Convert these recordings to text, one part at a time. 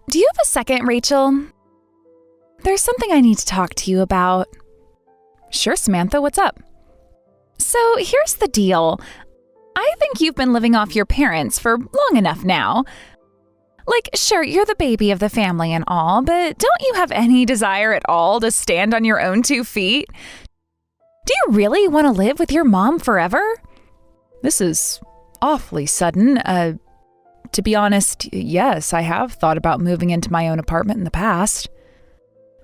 Do you have a second, Rachel? There's something I need to talk to you about. Sure, Samantha, what's up? So here's the deal. I think you've been living off your parents for long enough now. Like, sure, you're the baby of the family and all, but don't you have any desire at all to stand on your own 2 feet? Do you really want to live with your mom forever? This is awfully sudden. To be honest, yes, I have thought about moving into my own apartment in the past.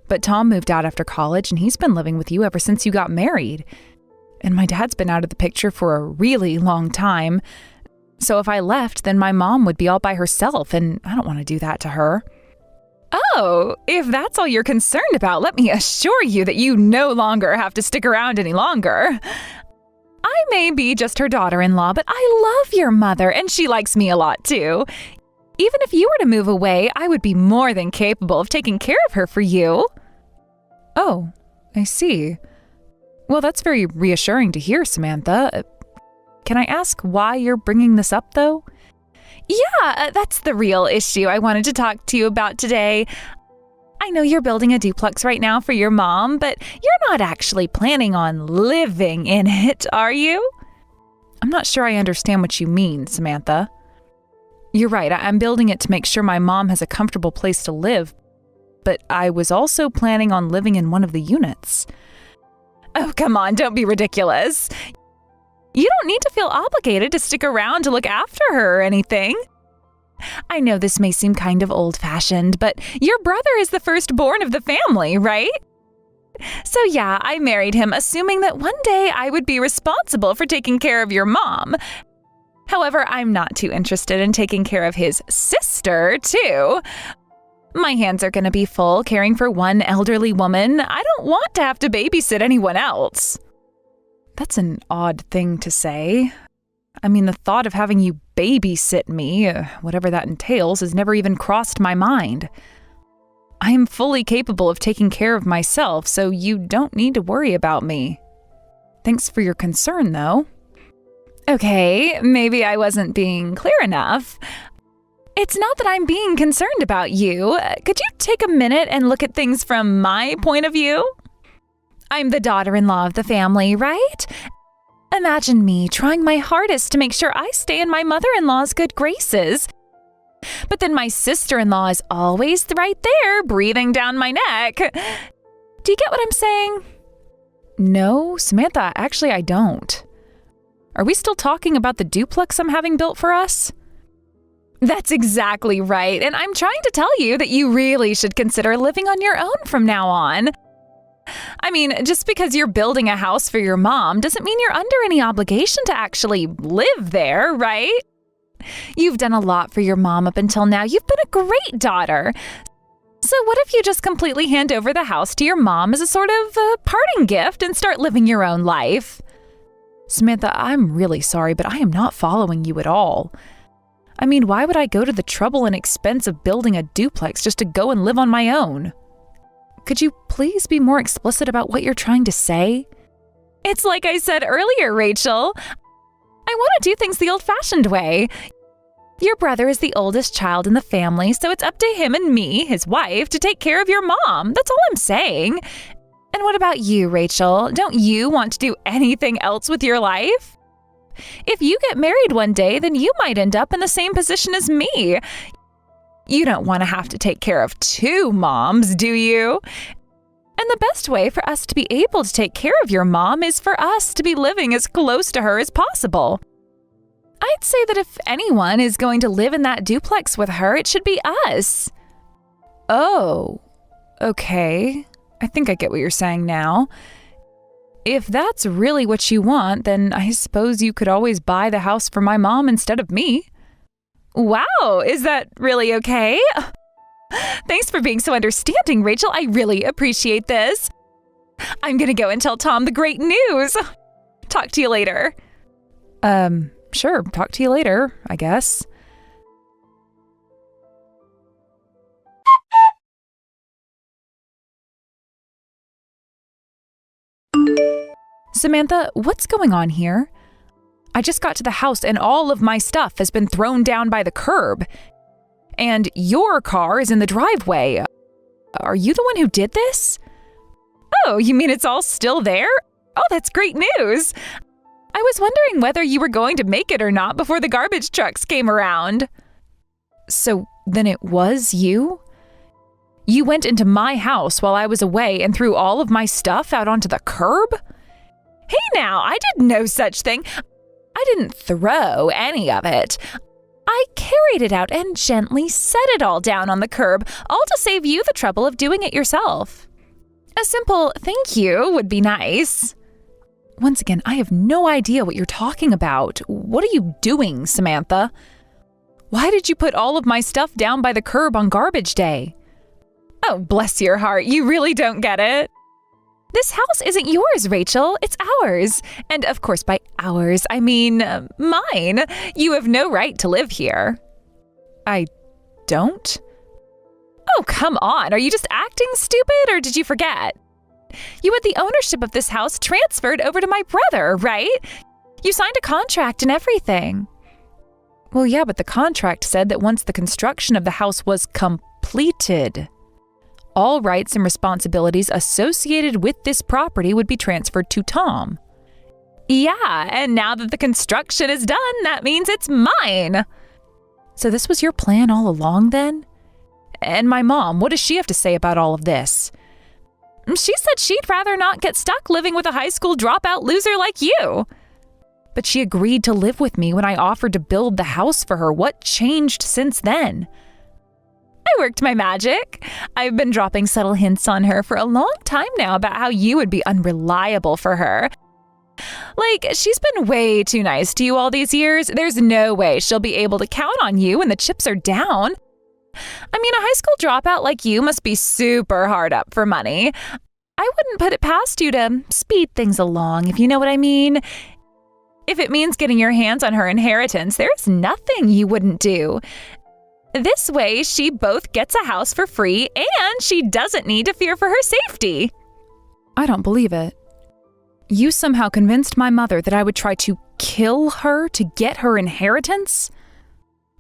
But Tom moved out after college, and he's been living with you ever since you got married. And my dad's been out of the picture for a really long time. So if I left, then my mom would be all by herself, and I don't want to do that to her. Oh, if that's all you're concerned about, let me assure you that you no longer have to stick around any longer. I may be just her daughter-in-law, but I love your mother, and she likes me a lot too. Even if you were to move away, I would be more than capable of taking care of her for you. Oh, I see. Well, that's very reassuring to hear, Samantha. Can I ask why you're bringing this up, though? Yeah, that's the real issue I wanted to talk to you about today. I know you're building a duplex right now for your mom, but you're not actually planning on living in it, are you? I'm not sure I understand what you mean, Samantha. You're right, I'm building it to make sure my mom has a comfortable place to live, but I was also planning on living in one of the units. Oh, come on, don't be ridiculous. You don't need to feel obligated to stick around to look after her or anything. I know this may seem kind of old-fashioned, but your brother is the firstborn of the family, right? So yeah, I married him assuming that one day I would be responsible for taking care of your mom. However, I'm not too interested in taking care of his sister, too. My hands are going to be full caring for one elderly woman. I don't want to have to babysit anyone else. That's an odd thing to say. I mean, the thought of having you babysit me, whatever that entails, has never even crossed my mind. I am fully capable of taking care of myself, so you don't need to worry about me. Thanks for your concern, though. Okay, maybe I wasn't being clear enough. It's not that I'm being concerned about you. Could you take a minute and look at things from my point of view? I'm the daughter-in-law of the family, right? Imagine me trying my hardest to make sure I stay in my mother-in-law's good graces. But then my sister-in-law is always right there, breathing down my neck. Do you get what I'm saying? No, Samantha, actually I don't. Are we still talking about the duplex I'm having built for us? That's exactly right, and I'm trying to tell you that you really should consider living on your own from now on. I mean, just because you're building a house for your mom doesn't mean you're under any obligation to actually live there, right? You've done a lot for your mom up until now. You've been a great daughter. So what if you just completely hand over the house to your mom as a sort of parting gift and start living your own life? Samantha, I'm really sorry, but I am not following you at all. I mean, why would I go to the trouble and expense of building a duplex just to go and live on my own? Could you please be more explicit about what you're trying to say? It's like I said earlier, Rachel. I want to do things the old-fashioned way. Your brother is the oldest child in the family, so it's up to him and me, his wife, to take care of your mom. That's all I'm saying. And what about you, Rachel? Don't you want to do anything else with your life? If you get married one day, then you might end up in the same position as me. You don't want to have to take care of 2 moms, do you? And the best way for us to be able to take care of your mom is for us to be living as close to her as possible. I'd say that if anyone is going to live in that duplex with her, it should be us. Oh, okay. I think I get what you're saying now. If that's really what you want, then I suppose you could always buy the house for my mom instead of me. Wow, is that really okay? Thanks for being so understanding, Rachel. I really appreciate this. I'm gonna go and tell Tom the great news. Talk to you later. Sure, talk to you later, I guess. Samantha, what's going on here? I just got to the house and all of my stuff has been thrown down by the curb. And your car is in the driveway. Are you the one who did this? Oh, you mean it's all still there? Oh, that's great news. I was wondering whether you were going to make it or not before the garbage trucks came around. So then it was you? You went into my house while I was away and threw all of my stuff out onto the curb? Hey now, I did no such thing. I didn't throw any of it. I carried it out and gently set it all down on the curb, all to save you the trouble of doing it yourself. A simple thank you would be nice. Once again, I have no idea what you're talking about. What are you doing, Samantha? Why did you put all of my stuff down by the curb on garbage day? Oh, bless your heart, you really don't get it. This house isn't yours, Rachel. It's ours. And of course, by ours, I mean mine. You have no right to live here. I don't? Oh, come on. Are you just acting stupid or did you forget? You had the ownership of this house transferred over to my brother, right? You signed a contract and everything. Well, yeah, but the contract said that once the construction of the house was completed, all rights and responsibilities associated with this property would be transferred to Tom. Yeah, and now that the construction is done, that means it's mine. So this was your plan all along then? And my mom, what does she have to say about all of this? She said she'd rather not get stuck living with a high school dropout loser like you. But she agreed to live with me when I offered to build the house for her. What changed since then? I worked my magic. I've been dropping subtle hints on her for a long time now about how you would be unreliable for her. Like, she's been way too nice to you all these years. There's no way she'll be able to count on you when the chips are down. I mean, a high school dropout like you must be super hard up for money. I wouldn't put it past you to speed things along, if you know what I mean. If it means getting your hands on her inheritance, there's nothing you wouldn't do. This way, she both gets a house for free and she doesn't need to fear for her safety. I don't believe it. You somehow convinced my mother that I would try to kill her to get her inheritance?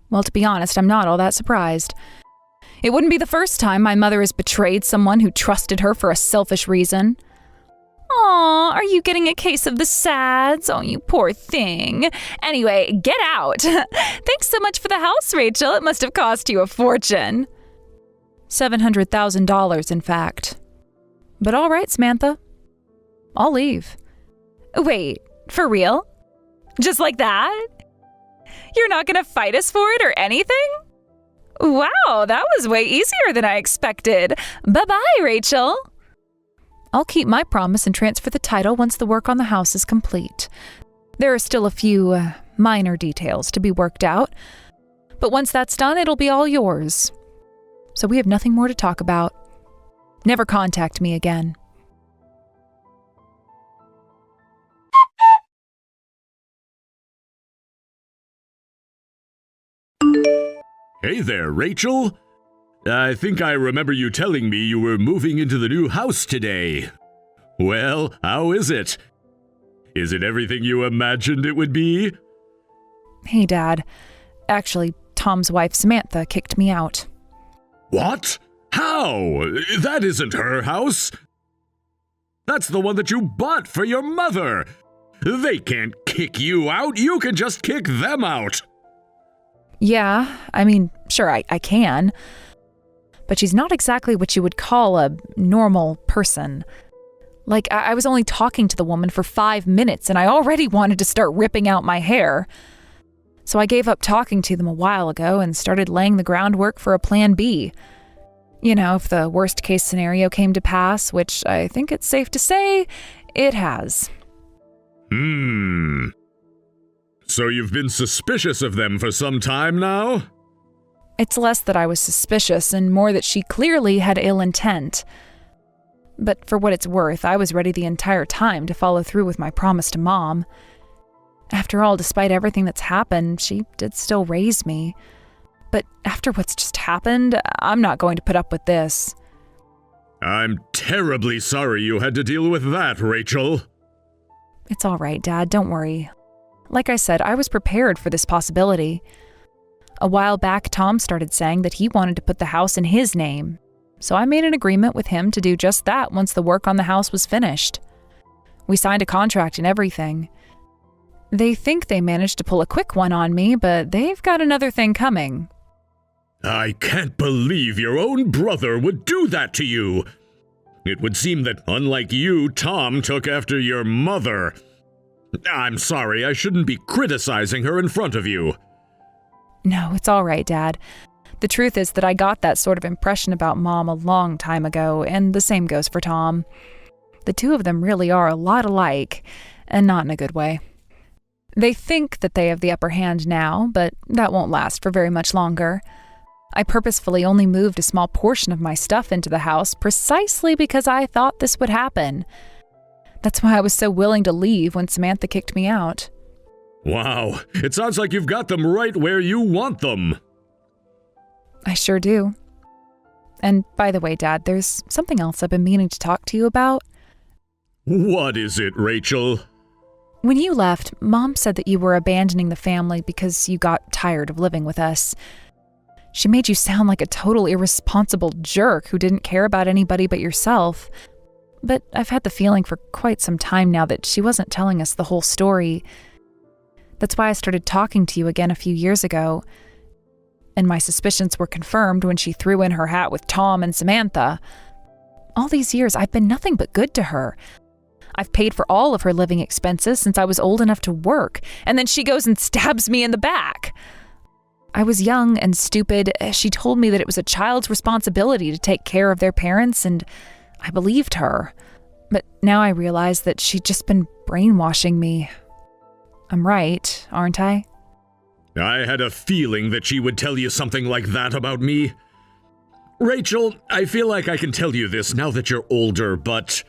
Well, to be honest, I'm not all that surprised. It wouldn't be the first time my mother has betrayed someone who trusted her for a selfish reason. Aw, are you getting a case of the sads? Oh, you poor thing. Anyway, get out. Thanks so much for the house, Rachel. It must have cost you a fortune. $700,000, in fact. But all right, Samantha. I'll leave. Wait, for real? Just like that? You're not going to fight us for it or anything? Wow, that was way easier than I expected. Bye-bye, Rachel. I'll keep my promise and transfer the title once the work on the house is complete. There are still a few minor details to be worked out, but once that's done, it'll be all yours. So we have nothing more to talk about. Never contact me again. Hey there, Rachel. I think I remember you telling me you were moving into the new house today. Well, how is it? Is it everything you imagined it would be? Hey, Dad. Actually, Tom's wife, Samantha, kicked me out. What? How? That isn't her house. That's the one that you bought for your mother. They can't kick you out. You can just kick them out. Yeah, I mean, sure, I can. But she's not exactly what you would call a normal person. Like, I was only talking to the woman for 5 minutes and I already wanted to start ripping out my hair. So I gave up talking to them a while ago and started laying the groundwork for a plan B. You know, if the worst case scenario came to pass, which I think it's safe to say it has. So you've been suspicious of them for some time now? It's less that I was suspicious and more that she clearly had ill intent. But for what it's worth, I was ready the entire time to follow through with my promise to Mom. After all, despite everything that's happened, she did still raise me. But after what's just happened, I'm not going to put up with this. I'm terribly sorry you had to deal with that, Rachel. It's all right, Dad, don't worry. Like I said, I was prepared for this possibility. A while back, Tom started saying that he wanted to put the house in his name, so I made an agreement with him to do just that once the work on the house was finished. We signed a contract and everything. They think they managed to pull a quick one on me, but they've got another thing coming. I can't believe your own brother would do that to you. It would seem that, unlike you, Tom took after your mother. I'm sorry, I shouldn't be criticizing her in front of you. No, it's all right, Dad. The truth is that I got that sort of impression about Mom a long time ago, and the same goes for Tom. The two of them really are a lot alike, and not in a good way. They think that they have the upper hand now, but that won't last for very much longer. I purposefully only moved a small portion of my stuff into the house precisely because I thought this would happen. That's why I was so willing to leave when Samantha kicked me out. Wow, it sounds like you've got them right where you want them. I sure do. And by the way, Dad, there's something else I've been meaning to talk to you about. What is it, Rachel? When you left, Mom said that you were abandoning the family because you got tired of living with us. She made you sound like a total irresponsible jerk who didn't care about anybody but yourself. But I've had the feeling for quite some time now that she wasn't telling us the whole story. That's why I started talking to you again a few years ago. And my suspicions were confirmed when she threw in her hat with Tom and Samantha. All these years, I've been nothing but good to her. I've paid for all of her living expenses since I was old enough to work, and then she goes and stabs me in the back. I was young and stupid. She told me that it was a child's responsibility to take care of their parents, and I believed her. But now I realize that she'd just been brainwashing me. I'm right, aren't I? I had a feeling that she would tell you something like that about me. Rachel, I feel like I can tell you this now that you're older, but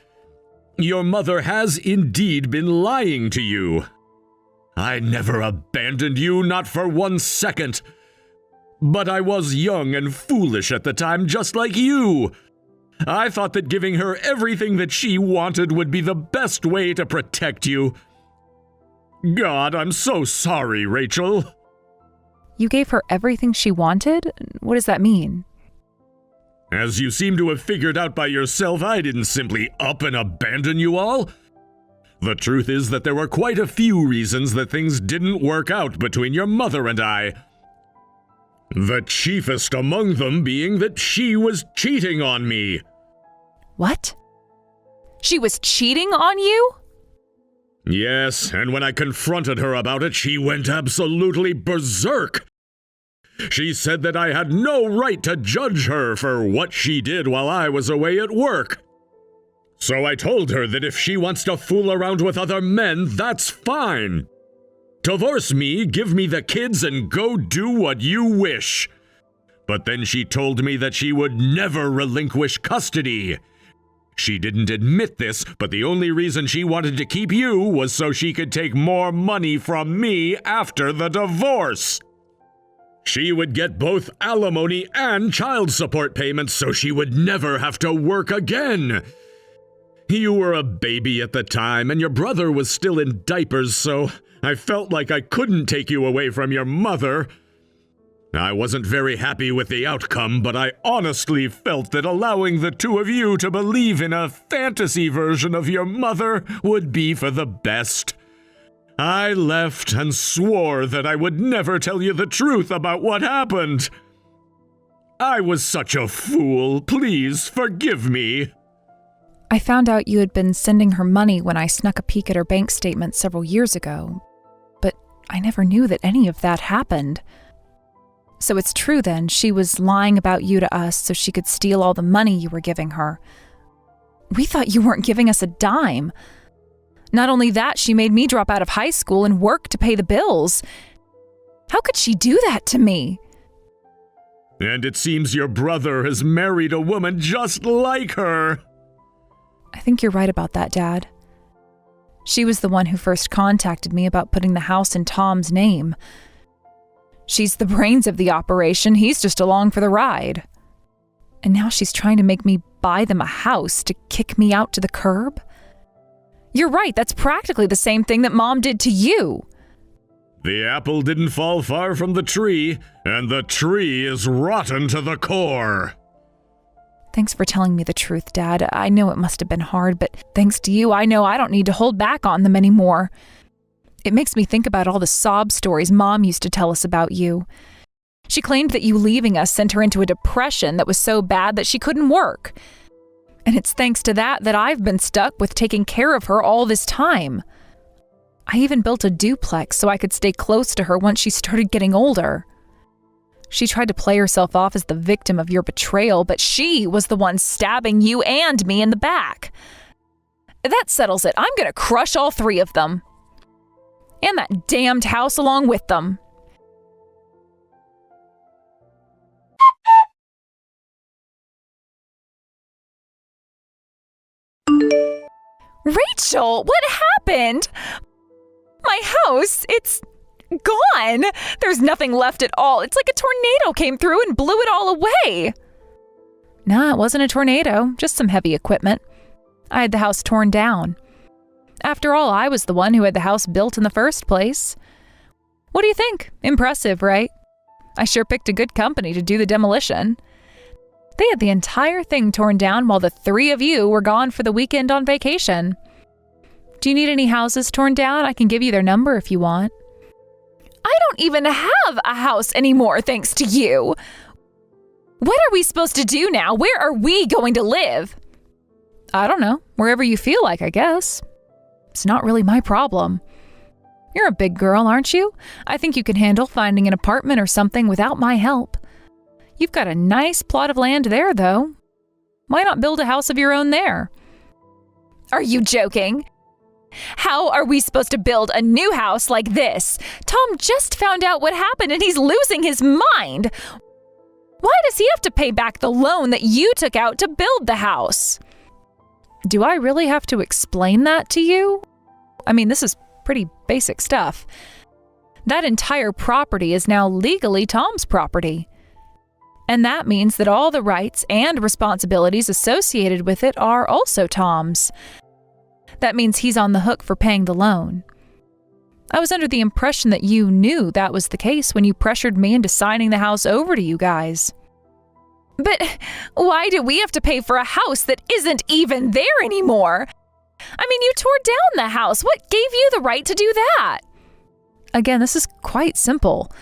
your mother has indeed been lying to you. I never abandoned you, not for 1 second. But I was young and foolish at the time, just like you. I thought that giving her everything that she wanted would be the best way to protect you. God, I'm so sorry, Rachel. You gave her everything she wanted? What does that mean? As you seem to have figured out by yourself, I didn't simply up and abandon you all. The truth is that there were quite a few reasons that things didn't work out between your mother and I. The chiefest among them being that she was cheating on me. What? She was cheating on you? Yes, and when I confronted her about it, she went absolutely berserk. She said that I had no right to judge her for what she did while I was away at work. So I told her that if she wants to fool around with other men, that's fine. Divorce me, give me the kids, and go do what you wish. But then she told me that she would never relinquish custody. She didn't admit this, but the only reason she wanted to keep you was so she could take more money from me after the divorce. She would get both alimony and child support payments so she would never have to work again. You were a baby at the time, and your brother was still in diapers, so I felt like I couldn't take you away from your mother. I wasn't very happy with the outcome, but I honestly felt that allowing the two of you to believe in a fantasy version of your mother would be for the best. I left and swore that I would never tell you the truth about what happened. I was such a fool. Please forgive me. I found out you had been sending her money when I snuck a peek at her bank statement several years ago, but I never knew that any of that happened. So it's true then, she was lying about you to us so she could steal all the money you were giving her. We thought you weren't giving us a dime. Not only that, she made me drop out of high school and work to pay the bills. How could she do that to me? And it seems your brother has married a woman just like her. I think you're right about that, Dad. She was the one who first contacted me about putting the house in Tom's name. She's the brains of the operation, he's just along for the ride. And now she's trying to make me buy them a house to kick me out to the curb? You're right, that's practically the same thing that Mom did to you. The apple didn't fall far from the tree, and the tree is rotten to the core. Thanks for telling me the truth, Dad. I know it must have been hard, but thanks to you, I know I don't need to hold back on them anymore. It makes me think about all the sob stories Mom used to tell us about you. She claimed that you leaving us sent her into a depression that was so bad that she couldn't work. And it's thanks to that I've been stuck with taking care of her all this time. I even built a duplex so I could stay close to her once she started getting older. She tried to play herself off as the victim of your betrayal, but she was the one stabbing you and me in the back. That settles it. I'm going to crush all three of them. And that damned house along with them. Rachel, what happened? My house, it's gone. There's nothing left at all. It's like a tornado came through and blew it all away. Nah, it wasn't a tornado, just some heavy equipment. I had the house torn down. After all, I was the one who had the house built in the first place. What do you think? Impressive, right? I sure picked a good company to do the demolition. They had the entire thing torn down while the three of you were gone for the weekend on vacation. Do you need any houses torn down? I can give you their number if you want. I don't even have a house anymore, thanks to you. What are we supposed to do now? Where are we going to live? I don't know. Wherever you feel like, I guess. It's not really my problem. You're a big girl, aren't you? I think you can handle finding an apartment or something without my help. You've got a nice plot of land there, though. Why not build a house of your own there? Are you joking? How are we supposed to build a new house like this? Tom just found out what happened and he's losing his mind. Why does he have to pay back the loan that you took out to build the house? Do I really have to explain that to you? I mean, this is pretty basic stuff. That entire property is now legally Tom's property. And that means that all the rights and responsibilities associated with it are also Tom's. That means he's on the hook for paying the loan. I was under the impression that you knew that was the case when you pressured me into signing the house over to you guys. But why do we have to pay for a house that isn't even there anymore? I mean, you tore down the house. What gave you the right to do that? Again, this is quite simple.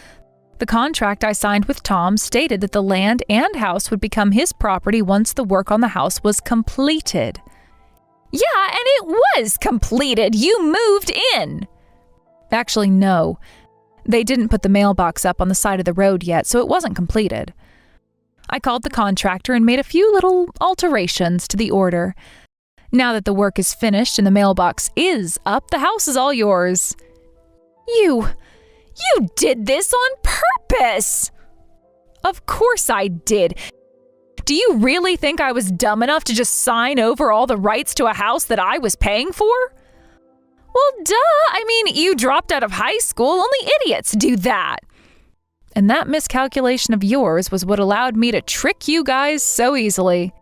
The contract I signed with Tom stated that the land and house would become his property once the work on the house was completed. Yeah, and it was completed. You moved in. Actually, no. They didn't put the mailbox up on the side of the road yet, so it wasn't completed. I called the contractor and made a few little alterations to the order. Now that the work is finished and the mailbox is up, the house is all yours. You did this on purpose! Of course I did. Do you really think I was dumb enough to just sign over all the rights to a house that I was paying for? Well, duh. I mean, you dropped out of high school. Only idiots do that. And that miscalculation of yours was what allowed me to trick you guys so easily.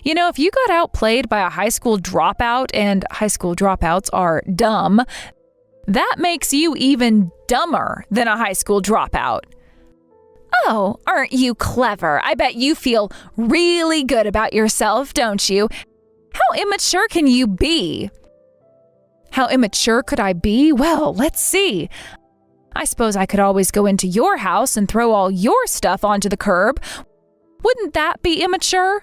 You know, if you got outplayed by a high school dropout, and high school dropouts are dumb, that makes you even dumber than a high school dropout. Oh, aren't you clever? I bet you feel really good about yourself, don't you? How immature can you be? How immature could I be? Well, let's see. I suppose I could always go into your house and throw all your stuff onto the curb. Wouldn't that be immature?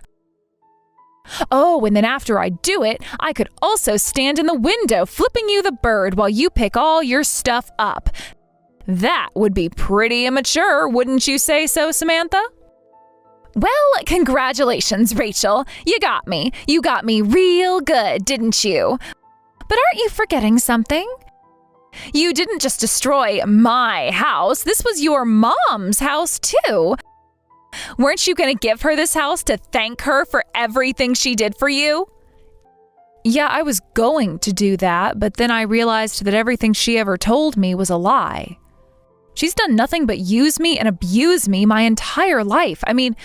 Oh, and then after I do it, I could also stand in the window flipping you the bird while you pick all your stuff up. That would be pretty immature, wouldn't you say so, Samantha? Well, congratulations, Rachel. You got me. You got me real good, didn't you? But aren't you forgetting something? You didn't just destroy my house. This was your mom's house, too. Weren't you going to give her this house to thank her for everything she did for you? Yeah, I was going to do that, but then I realized that everything she ever told me was a lie. She's done nothing but use me and abuse me my entire life. I mean,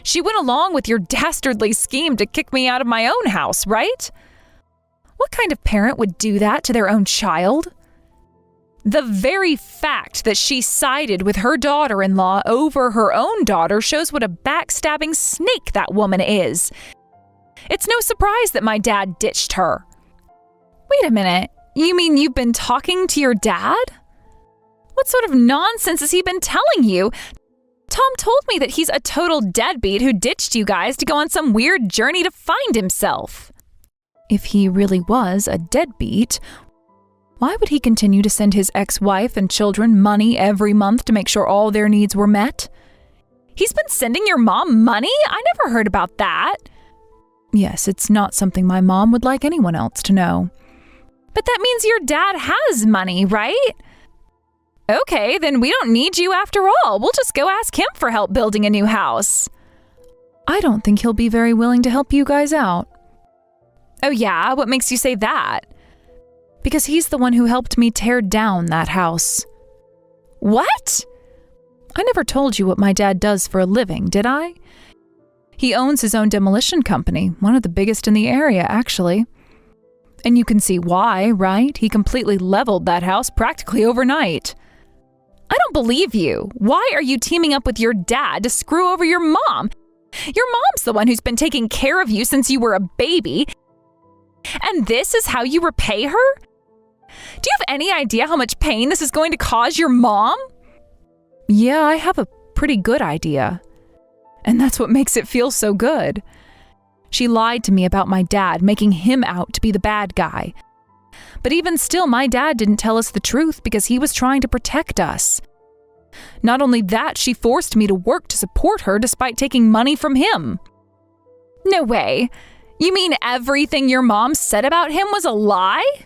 she went along with your dastardly scheme to kick me out of my own house, right? What kind of parent would do that to their own child? The very fact that she sided with her daughter-in-law over her own daughter shows what a backstabbing snake that woman is. It's no surprise that my dad ditched her. Wait a minute, you mean you've been talking to your dad? What sort of nonsense has he been telling you? Tom told me that he's a total deadbeat who ditched you guys to go on some weird journey to find himself. If he really was a deadbeat, why would he continue to send his ex-wife and children money every month to make sure all their needs were met? He's been sending your mom money? I never heard about that. Yes, it's not something my mom would like anyone else to know. But that means your dad has money, right? Okay, then we don't need you after all. We'll just go ask him for help building a new house. I don't think he'll be very willing to help you guys out. Oh yeah? What makes you say that? Because he's the one who helped me tear down that house. What? I never told you what my dad does for a living, did I? He owns his own demolition company, one of the biggest in the area, actually. And you can see why, right? He completely leveled that house practically overnight. I don't believe you. Why are you teaming up with your dad to screw over your mom? Your mom's the one who's been taking care of you since you were a baby. And this is how you repay her? Do you have any idea how much pain this is going to cause your mom? Yeah, I have a pretty good idea. And that's what makes it feel so good. She lied to me about my dad, making him out to be the bad guy. But even still, my dad didn't tell us the truth because he was trying to protect us. Not only that, she forced me to work to support her despite taking money from him. No way. You mean everything your mom said about him was a lie?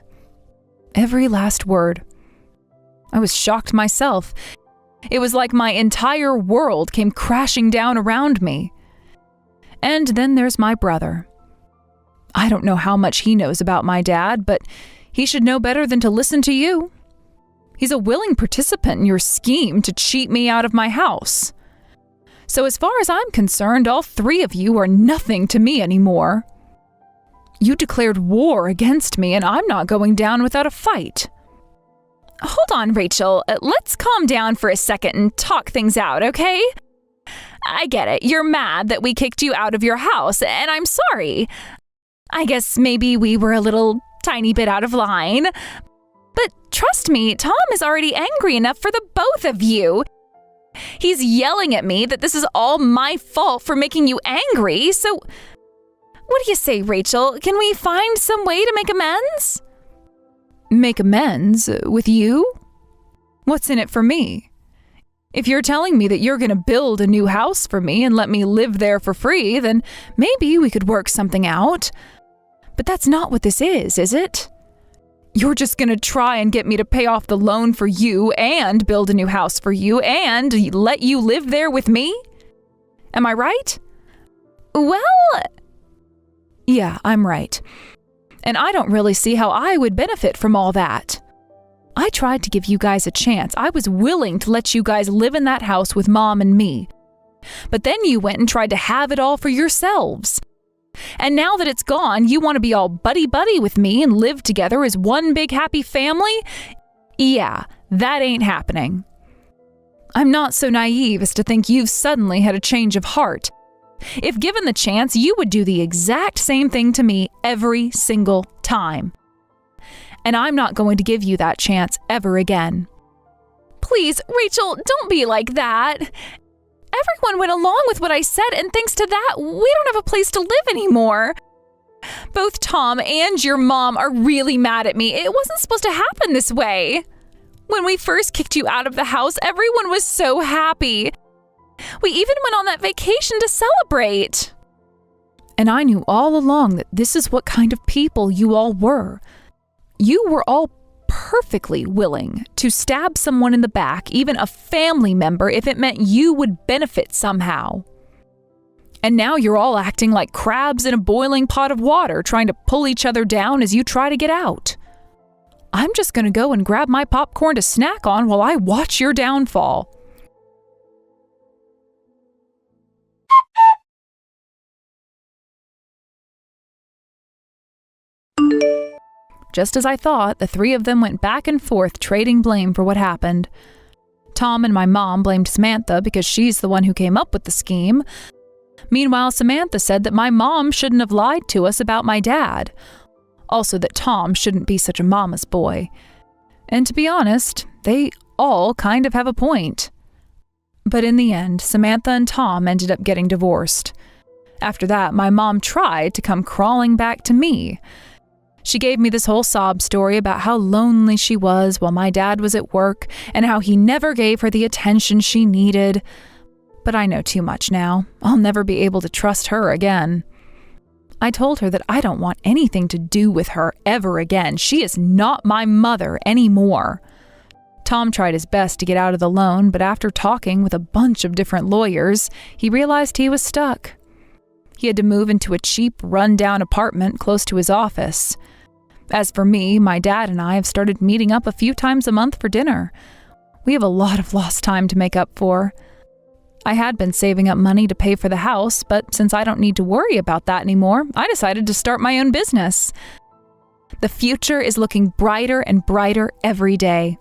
Every last word. I was shocked myself. It was like my entire world came crashing down around me. And then there's my brother. I don't know how much he knows about my dad, but he should know better than to listen to you. He's a willing participant in your scheme to cheat me out of my house. So as far as I'm concerned, all three of you are nothing to me anymore. You declared war against me, and I'm not going down without a fight. Hold on, Rachel. Let's calm down for a second and talk things out, okay? I get it. You're mad that we kicked you out of your house, and I'm sorry. I guess maybe we were a little tiny bit out of line. But trust me, Tom is already angry enough for the both of you. He's yelling at me that this is all my fault for making you angry, so what do you say, Rachel? Can we find some way to make amends? Make amends? With you? What's in it for me? If you're telling me that you're going to build a new house for me and let me live there for free, then maybe we could work something out. But that's not what this is it? You're just going to try and get me to pay off the loan for you and build a new house for you and let you live there with me? Am I right? Well, yeah, I'm right. And I don't really see how I would benefit from all that. I tried to give you guys a chance. I was willing to let you guys live in that house with Mom and me. But then you went and tried to have it all for yourselves. And now that it's gone, you want to be all buddy-buddy with me and live together as one big happy family? Yeah, that ain't happening. I'm not so naive as to think you've suddenly had a change of heart. If given the chance, you would do the exact same thing to me every single time. And I'm not going to give you that chance ever again. Please, Rachel, don't be like that. Everyone went along with what I said, and thanks to that, we don't have a place to live anymore. Both Tom and your mom are really mad at me. It wasn't supposed to happen this way. When we first kicked you out of the house, everyone was so happy. We even went on that vacation to celebrate. And I knew all along that this is what kind of people you all were. You were all perfectly willing to stab someone in the back, even a family member, if it meant you would benefit somehow. And now you're all acting like crabs in a boiling pot of water, trying to pull each other down as you try to get out. I'm just going to go and grab my popcorn to snack on while I watch your downfall. just as I thought, the three of them went back and forth trading blame for what happened. Tom and my mom blamed Samantha because she's the one who came up with the scheme. Meanwhile, Samantha said that my mom shouldn't have lied to us about my dad. Also that Tom shouldn't be such a mama's boy. And to be honest, they all kind of have a point. But in the end, Samantha and Tom ended up getting divorced. After that, my mom tried to come crawling back to me. She gave me this whole sob story about how lonely she was while my dad was at work and how he never gave her the attention she needed. But I know too much now. I'll never be able to trust her again. I told her that I don't want anything to do with her ever again. She is not my mother anymore. Tom tried his best to get out of the loan, but after talking with a bunch of different lawyers, he realized he was stuck. He had to move into a cheap, run-down apartment close to his office. As for me, my dad and I have started meeting up a few times a month for dinner. We have a lot of lost time to make up for. I had been saving up money to pay for the house, but since I don't need to worry about that anymore, I decided to start my own business. The future is looking brighter and brighter every day.